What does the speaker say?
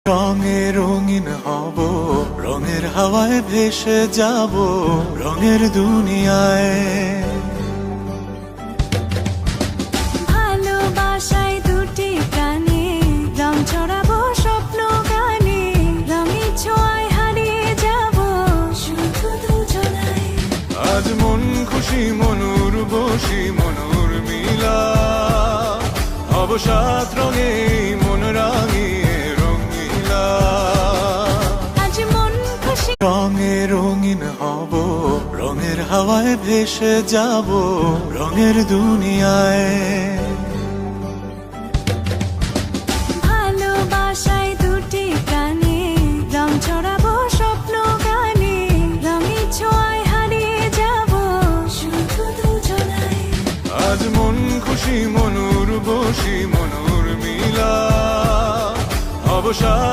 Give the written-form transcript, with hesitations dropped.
রঙে রঙিন হব, রঙের হাওয়ায় ভেসে যাব, রঙের দুনিয়ায়। ভালোবাসায় দুটি প্রাণে রং ছড়াবো স্বপ্ন গানে, রঙের ছোঁয়ায় হারিয়ে যাব শুধু দুজনায়। আজ মন খুশি মনুর বসি মনুর মিলা, অবসাদ রঙে মন রাঙিয়ে রঙিলা। আজ মন খুশি রঙে রঙিন হব, রঙের হাওয়ায় ভেসে যাব, রঙের দুনিয়ায়। ভালোবাসায় দুটি প্রাণে রং ছড়াবো স্বপ্ন গানে, রঙের ছোঁয়ায় হারিয়ে যাব শুধু দুজনায়। আজ মন খুশি মনুর বসি মনুর মিলা, অবসাদ